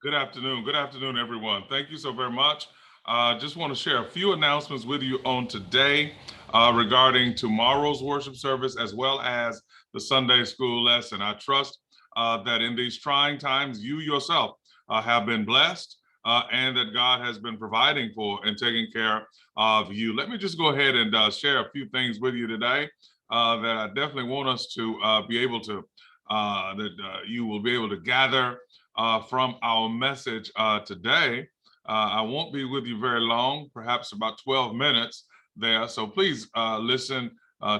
Good afternoon. Good afternoon, everyone. Thank you so very much. Just want to share a few announcements with you on today regarding tomorrow's worship service as well as the Sunday school lesson. I trust that in these trying times, you yourself have been blessed and that God has been providing for and taking care of you. Let me just go ahead and share a few things with you today that I definitely want us to be able to, you will be able to gather from our message today. I won't be with you very long, perhaps about 12 minutes there. So please listen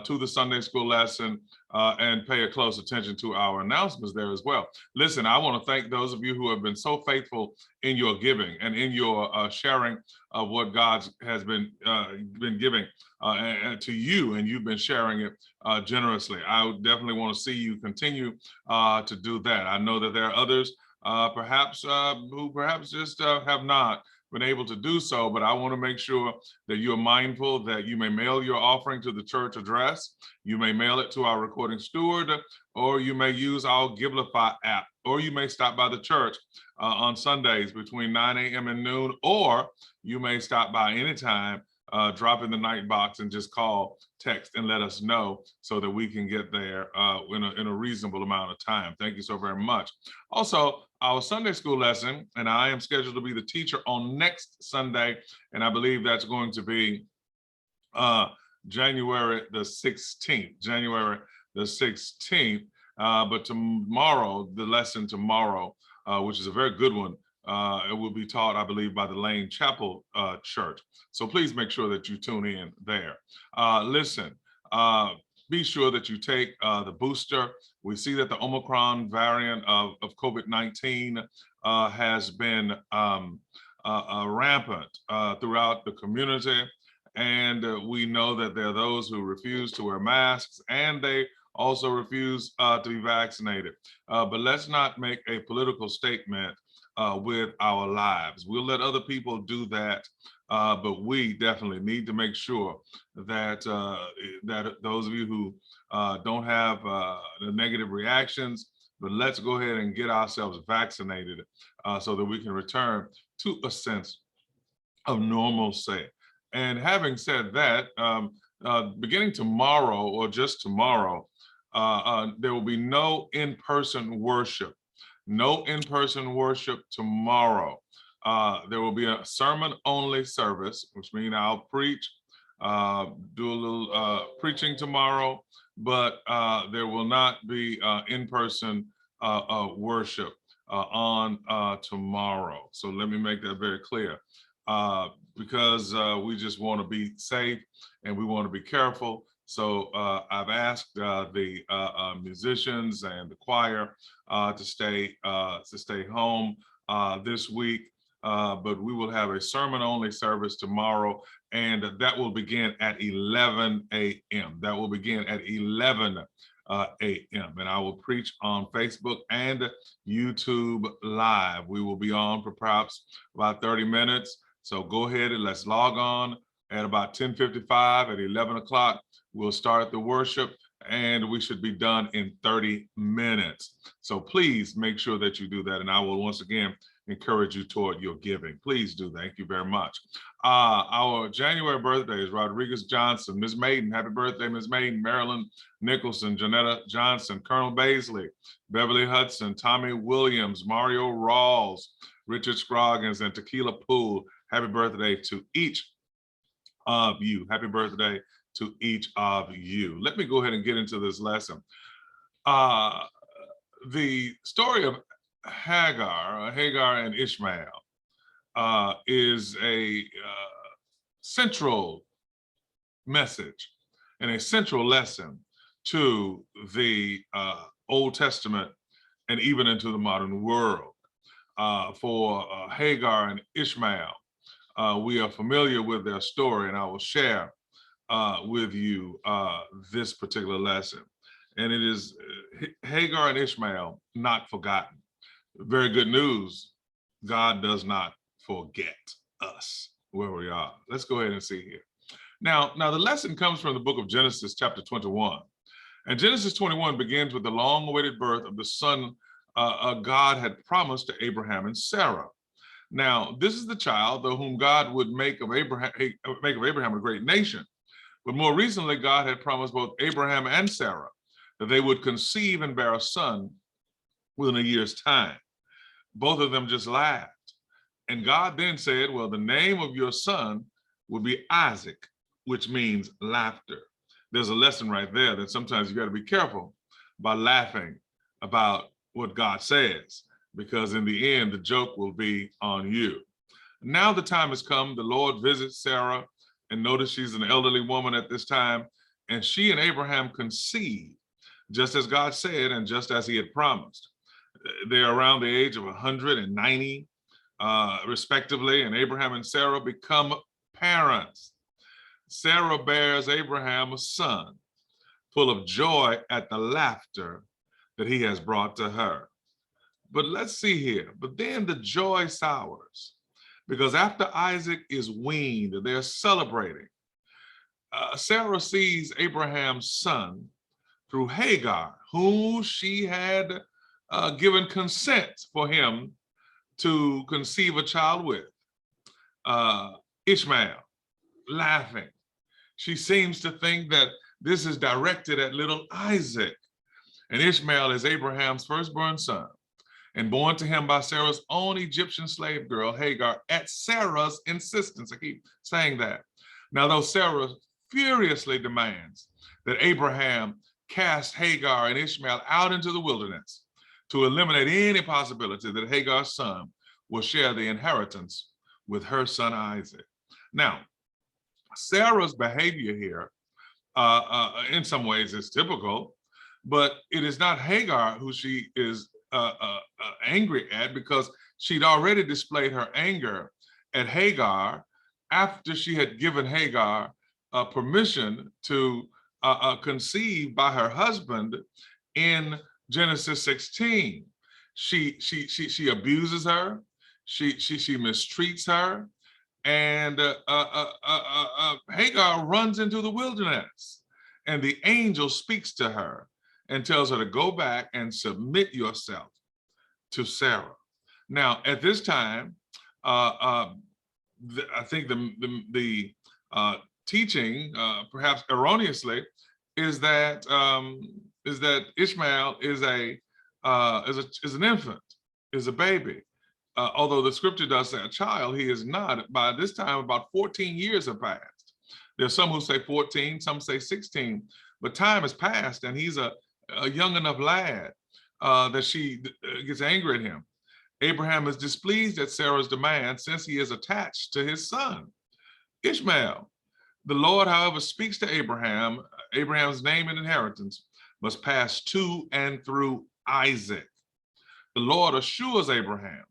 to the Sunday school lesson and pay a close attention to our announcements there as well. Listen, I want to thank those of you who have been so faithful in your giving and in your sharing of what God has been giving to you, and you've been sharing it generously. I definitely want to see you continue to do that. I know that there are others perhaps who perhaps just have not been able to do so, but I want to make sure that you're mindful that you may mail your offering to the church address, you may mail it to our recording steward, or you may use our Givelify app, or you may stop by the church on Sundays between 9 a.m. and noon, or you may stop by anytime, drop in the night box and just call, text, and let us know so that we can get there in a reasonable amount of time. Thank you so very much. Also, our Sunday school lesson, and I am scheduled to be the teacher on next Sunday, and I believe that's going to be January the 16th. January the 16th. But tomorrow, the lesson tomorrow, which is a very good one, it will be taught, I believe, by the Lane Chapel Church. So please make sure that you tune in there. Listen, be sure that you take the booster. We see that the Omicron variant of COVID-19 has been rampant throughout the community. And we know that there are those who refuse to wear masks, and they also refuse to be vaccinated. But let's not make a political statement with our lives. We'll let other people do that, but we definitely need to make sure that that those of you who don't have the negative reactions, but let's go ahead and get ourselves vaccinated so that we can return to a sense of normalcy. And having said that, beginning tomorrow or just tomorrow, there will be no in-person worship. No in-person worship tomorrow. There will be a sermon-only service, which means I'll preach, do a little preaching tomorrow, but there will not be in-person worship on tomorrow. So let me make that very clear. Because we just want to be safe and we want to be careful. So I've asked the musicians and the choir to stay home this week, but we will have a sermon-only service tomorrow, and that will begin at 11 a.m. That will begin at 11 a.m. And I will preach on Facebook and YouTube Live. We will be on for perhaps about 30 minutes. So go ahead and let's log on at about 10:55. At 11 o'clock, we'll start the worship, and we should be done in 30 minutes. So please make sure that you do that. And I will once again encourage you toward your giving. Please do. Thank you very much. Our January birthdays: Rodriguez Johnson, Ms. Maiden, happy birthday, Ms. Maiden. Marilyn Nicholson, Janetta Johnson, Colonel Baisley, Beverly Hudson, Tommy Williams, Mario Rawls, Richard Scroggins, and Tequila Pool. Happy birthday to each of you. Happy birthday to each of you. Let me go ahead and get into this lesson. The story of Hagar and Ishmael is a central message and a central lesson to the Old Testament and even into the modern world. For Hagar and Ishmael, we are familiar with their story, and I will share with you this particular lesson. And it is Hagar and Ishmael not forgotten. Very good news. God does not forget us where we are. Let's go ahead and see here. Now the lesson comes from the book of Genesis, chapter 21. And Genesis 21 begins with the long-awaited birth of the son God had promised to Abraham and Sarah. Now, this is the child, though, whom God would make of Abraham a great nation. But more recently, God had promised both Abraham and Sarah that they would conceive and bear a son within a year's time. Both of them just laughed. And God then said, well, the name of your son will be Isaac, which means laughter. There's a lesson right there that sometimes you got to be careful by laughing about what God says, because in the end, the joke will be on you. Now the time has come. The Lord visits Sarah, and notice she's an elderly woman at this time, and she and Abraham conceived, just as God said and just as he had promised. They're around the age of 190, respectively, and Abraham and Sarah become parents. Sarah bears Abraham a son, full of joy at the laughter that he has brought to her. But let's see here. But then the joy sours, because after Isaac is weaned, they're celebrating. Sarah sees Abraham's son through Hagar, whom she had given consent for him to conceive a child with. Ishmael, laughing. She seems to think that this is directed at little Isaac. And Ishmael is Abraham's firstborn son, and born to him by Sarah's own Egyptian slave girl, Hagar, at Sarah's insistence. I keep saying that. Now, though Sarah furiously demands that Abraham cast Hagar and Ishmael out into the wilderness to eliminate any possibility that Hagar's son will share the inheritance with her son Isaac. Now, Sarah's behavior here, in some ways, is typical, but it is not Hagar who she is angry at, because she'd already displayed her anger at Hagar after she had given Hagar permission to conceive by her husband in Genesis 16. She abuses her, she mistreats her, and Hagar runs into the wilderness, and the angel speaks to her and tells her to go back and submit yourself to Sarah. Now, at this time, I think the teaching, perhaps erroneously, is that Ishmael is an infant, is a baby. Although the scripture does say a child, he is not. By this time, about 14 years have passed. There's some who say 14, some say 16, but time has passed, and he's a young enough lad that she gets angry at him. Abraham is displeased at Sarah's demand, since he is attached to his son, Ishmael. The Lord, however, speaks to Abraham. Abraham's name and inheritance must pass to and through Isaac. The Lord assures Abraham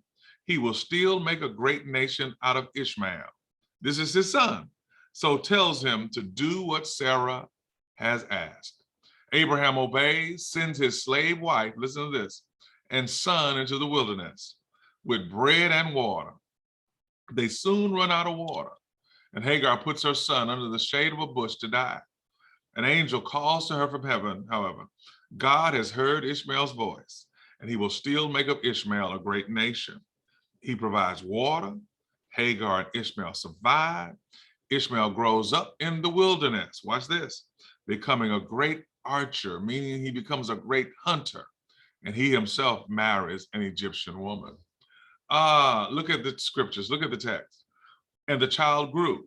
he will still make a great nation out of Ishmael. This is his son, so tells him to do what Sarah has asked. Abraham obeys, sends his slave wife, listen to this, and son into the wilderness with bread and water. They soon run out of water, and Hagar puts her son under the shade of a bush to die. An angel calls to her from heaven, however. God has heard Ishmael's voice, and he will still make of Ishmael a great nation. He provides water. Hagar and Ishmael survive. Ishmael grows up in the wilderness. Watch this. Becoming a great archer, meaning he becomes a great hunter, and he himself marries an Egyptian woman. Look at the scriptures. Look at the text. And the child grew,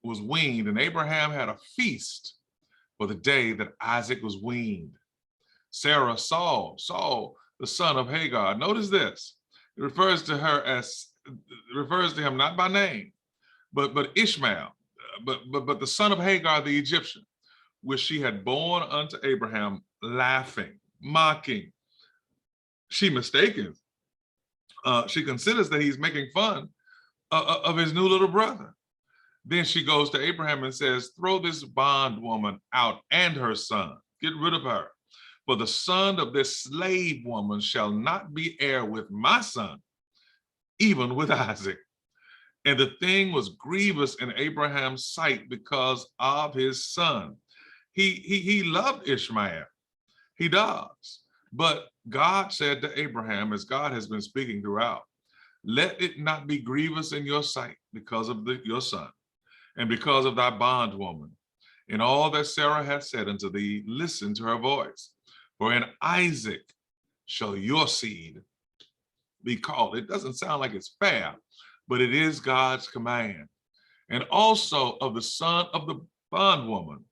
was weaned, and Abraham had a feast for the day that Isaac was weaned. Sarah saw the son of Hagar. Notice this. It refers to him not by name, but Ishmael, but the son of Hagar the Egyptian, which she had born unto Abraham, laughing, mocking. She mistaken. She considers that he's making fun of his new little brother. Then she goes to Abraham and says, throw this bondwoman out and her son. Get rid of her. For the son of this slave woman shall not be heir with my son, even with Isaac. And the thing was grievous in Abraham's sight because of his son. He loved Ishmael. He does. But God said to Abraham, as God has been speaking throughout, let it not be grievous in your sight because of your son and because of thy bondwoman. In all that Sarah hath said unto thee, listen to her voice. For in Isaac shall your seed be called. It doesn't sound like it's fair, but it is God's command. And also of the son of the bondwoman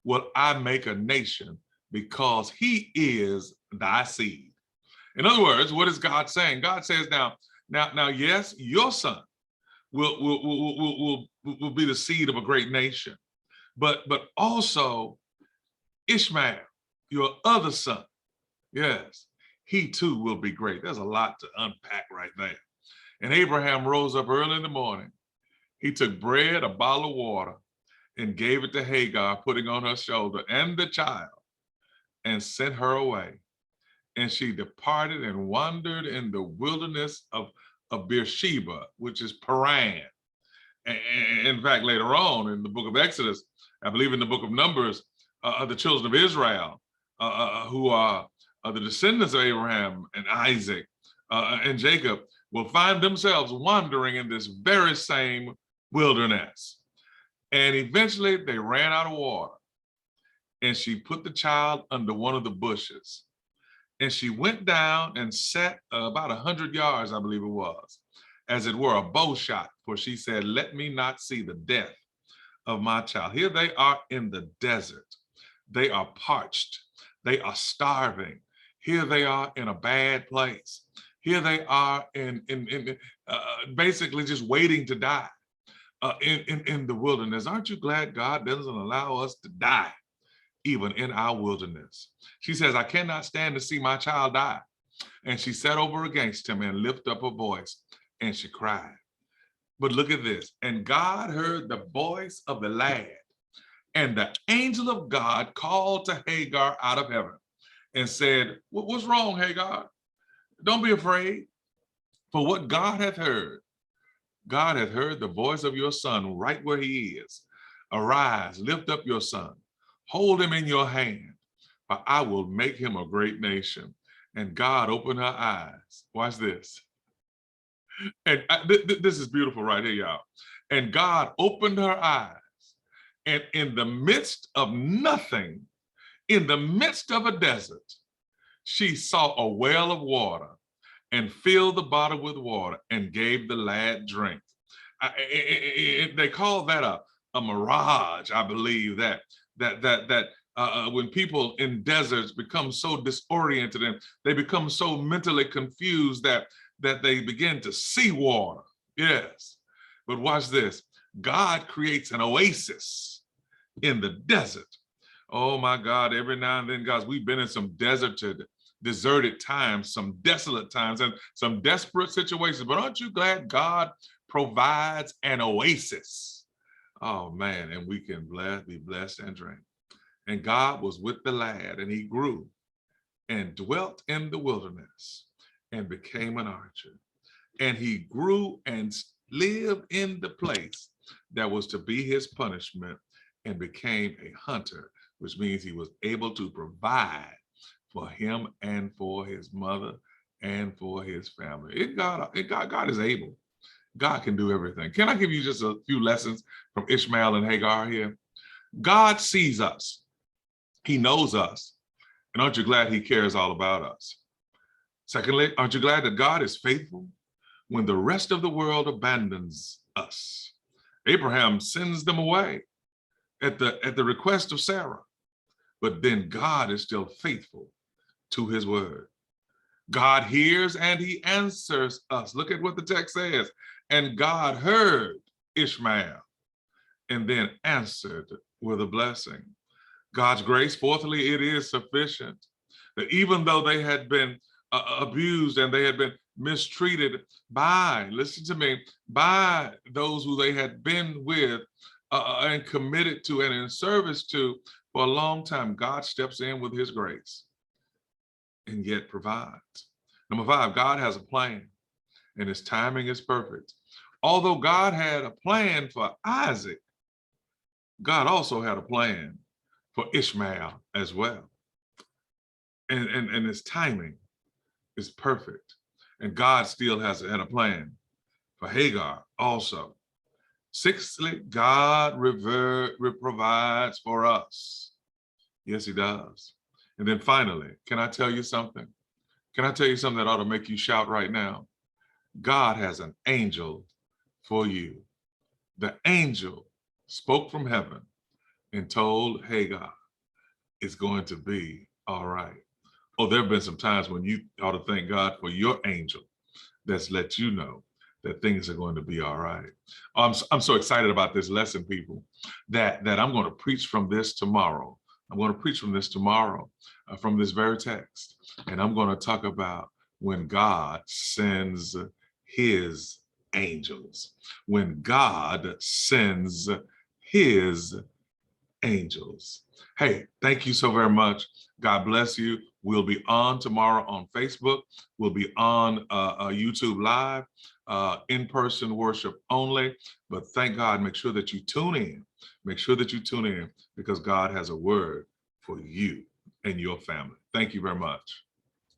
will I make a nation, because he is thy seed. In other words, what is God saying? God says, now, yes, your son will be the seed of a great nation, but also Ishmael, your other son, yes, he too will be great. There's a lot to unpack right there. And Abraham rose up early in the morning. He took bread, a bottle of water, and gave it to Hagar, putting on her shoulder and the child, and sent her away. And she departed and wandered in the wilderness of Beersheba, which is Paran. In fact, later on in the book of Exodus, I believe in the book of Numbers, the children of Israel, who are the descendants of Abraham and Isaac and Jacob, will find themselves wandering in this very same wilderness. And eventually they ran out of water. And she put the child under one of the bushes. And she went down and sat about 100 yards, I believe it was, as it were a bow shot, for she said, let me not see the death of my child. Here they are in the desert. They are parched. They are starving. Here they are in a bad place. Here they are in basically just waiting to die in the wilderness. Aren't you glad God doesn't allow us to die even in our wilderness? She says, I cannot stand to see my child die. And she sat over against him and lifted up her voice and she cried. But look at this. And God heard the voice of the lad, and the angel of God called to Hagar out of heaven and said, what's wrong, Hagar? Don't be afraid, for what God hath heard the voice of your son right where he is. Arise, lift up your son, hold him in your hand, for I will make him a great nation. And God opened her eyes. Watch this. And this is beautiful right here, y'all. And God opened her eyes, and in the midst of nothing, in the midst of a desert, she saw a well of water and filled the bottle with water and gave the lad drink. They call that a mirage, I believe, that when people in deserts become so disoriented and they become so mentally confused that they begin to see water. Yes, but watch this. God creates an oasis in the desert. Oh my God, every now and then, guys, we've been in some deserted times, some desolate times, and some desperate situations. But aren't you glad God provides an oasis? Oh man, and we can be blessed and drink. And God was with the lad, and he grew and dwelt in the wilderness and became an archer. And he grew and lived in the place that was to be his punishment and became a hunter, which means he was able to provide for him and for his mother and for his family. God is able. God can do everything. Can I give you just a few lessons from Ishmael and Hagar here? God sees us. He knows us. And aren't you glad he cares all about us? Secondly, aren't you glad that God is faithful when the rest of the world abandons us? Abraham sends them away at the request of Sarah, but then God is still faithful to his word. God hears and he answers us. Look at what the text says. And God heard Ishmael and then answered with a blessing. God's grace, fourthly, it is sufficient. That even though they had been abused and they had been mistreated by, listen to me, by those who they had been with and committed to and in service to for a long time, God steps in with his grace and yet provides. Number 5, God has a plan and his timing is perfect. Although God had a plan for Isaac, God also had a plan for Ishmael as well. and his timing is perfect. And God still had a plan for Hagar also. Sixthly, God provides for us. Yes, he does. And then finally, can I tell you something? Can I tell you something that ought to make you shout right now? God has an angel for you. The angel spoke from heaven and told Hagar, it's going to be all right. Oh, there have been some times when you ought to thank God for your angel that's let you know that things are going to be all right. I'm so excited about this lesson, people, that I'm going to preach from this tomorrow. I'm going to preach from this tomorrow, from this very text. And I'm going to talk about when God sends his angels. When God sends his angels. Hey, thank you so very much. God bless you. We'll be on tomorrow on Facebook. We'll be on YouTube Live, in-person worship only. But thank God, make sure that you tune in. Make sure that you tune in because God has a word for you and your family. Thank you very much.